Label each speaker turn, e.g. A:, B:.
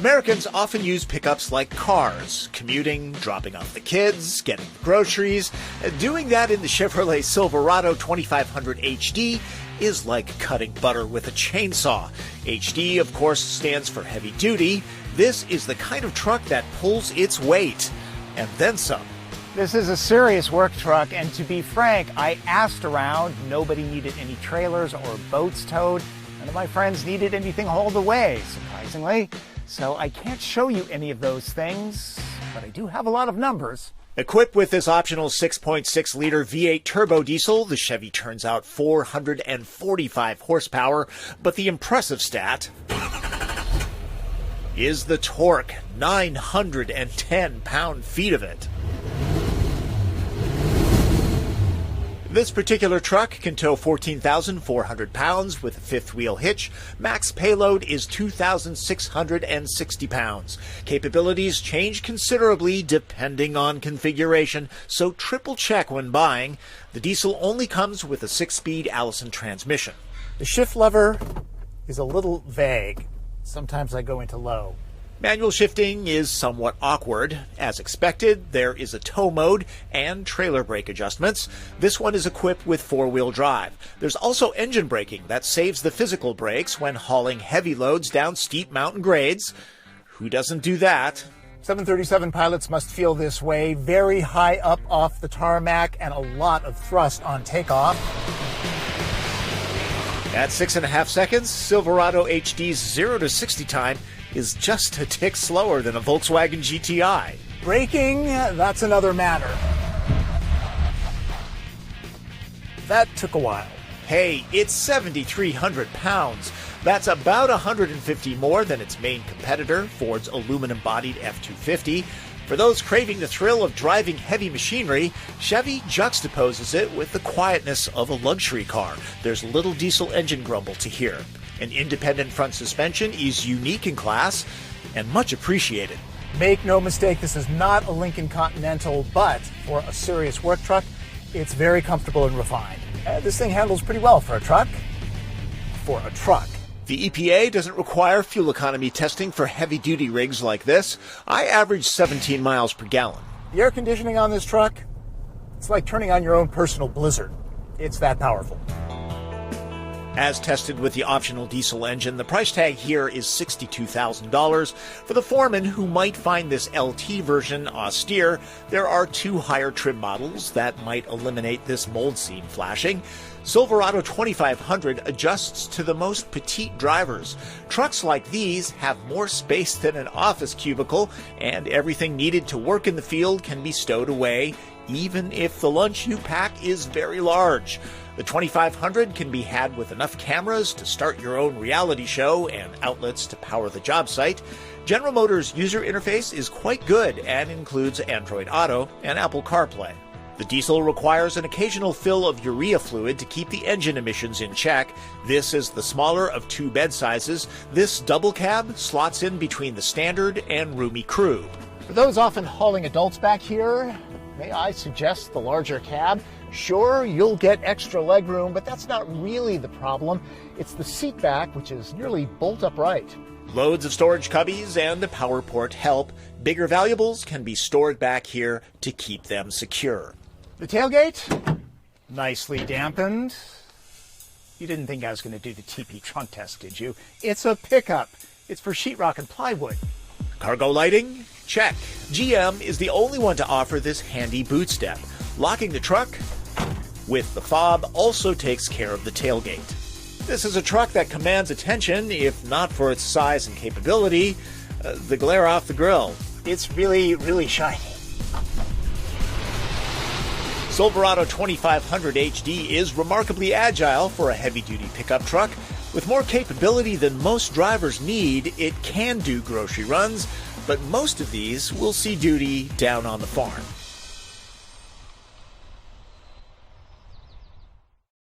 A: Americans often use pickups like cars, commuting, dropping off the kids, getting the groceries. Doing that in the Chevrolet Silverado 2500HD is like cutting butter with a chainsaw. HD, of course, stands for heavy duty. This is the kind of truck that pulls its weight, and then some.
B: This is a serious work truck, and to be frank, I asked around. Nobody needed any trailers or boats towed. None of my friends needed anything hauled away, surprisingly. So I can't show you any of those things, but I do have a lot of numbers.
A: Equipped with this optional 6.6-liter V8 turbo diesel, the Chevy turns out 445 horsepower, but the impressive stat is the torque, 910 pound-feet of it. This particular truck can tow 14,400 pounds with a fifth-wheel hitch. Max payload is 2,660 pounds. Capabilities change considerably depending on configuration, so triple check when buying. The diesel only comes with a 6-speed Allison transmission.
B: The shift lever is a little vague. Sometimes I go into low.
A: Manual shifting is somewhat awkward. As expected, there is a tow mode and trailer brake adjustments. This one is equipped with 4-wheel drive. There's also engine braking that saves the physical brakes when hauling heavy loads down steep mountain grades. Who doesn't do that?
B: 737 pilots must feel this way, very high up off the tarmac and a lot of thrust on takeoff.
A: At 6.5 seconds, Silverado HD's 0 to 60 time is just a tick slower than a Volkswagen GTI.
B: Braking, that's another matter. That took a while.
A: Hey, it's 7,300 pounds. That's about 150 more than its main competitor, Ford's aluminum-bodied F-250. For those craving the thrill of driving heavy machinery, Chevy juxtaposes it with the quietness of a luxury car. There's little diesel engine grumble to hear. An independent front suspension is unique in class and much appreciated.
B: Make no mistake, this is not a Lincoln Continental, but for a serious work truck, it's very comfortable and refined. This thing handles pretty well for a truck.
A: The EPA doesn't require fuel economy testing for heavy-duty rigs like this. I average 17 miles per gallon.
B: The air conditioning on this truck, it's like turning on your own personal blizzard. It's that powerful.
A: As tested with the optional diesel engine, the price tag here is $62,000. For the foreman who might find this LT version austere, there are 2 higher trim models that might eliminate this mold seam flashing. Silverado 2500 adjusts to the most petite drivers. Trucks like these have more space than an office cubicle, and everything needed to work in the field can be stowed away, even if the lunch you pack is very large. The 2500 can be had with enough cameras to start your own reality show and outlets to power the job site. General Motors' user interface is quite good and includes Android Auto and Apple CarPlay. The diesel requires an occasional fill of urea fluid to keep the engine emissions in check. This is the smaller of 2 bed sizes. This double cab slots in between the standard and roomy crew.
B: For those often hauling adults back here, may I suggest the larger cab? Sure, you'll get extra legroom, but that's not really the problem. It's the seat back, which is nearly bolt upright.
A: Loads of storage cubbies and the power port help. Bigger valuables can be stored back here to keep them secure.
B: The tailgate, nicely dampened. You didn't think I was going to do the TP trunk test, did you? It's a pickup. It's for sheetrock and plywood.
A: Cargo lighting? Check. GM is the only one to offer this handy boot step. Locking the truck with the fob also takes care of the tailgate. This is a truck that commands attention, if not for its size and capability, the glare off the grill.
B: It's really, really shiny.
A: Silverado 2500 HD is remarkably agile for a heavy-duty pickup truck. With more capability than most drivers need, it can do grocery runs, but most of these will see duty down on the farm.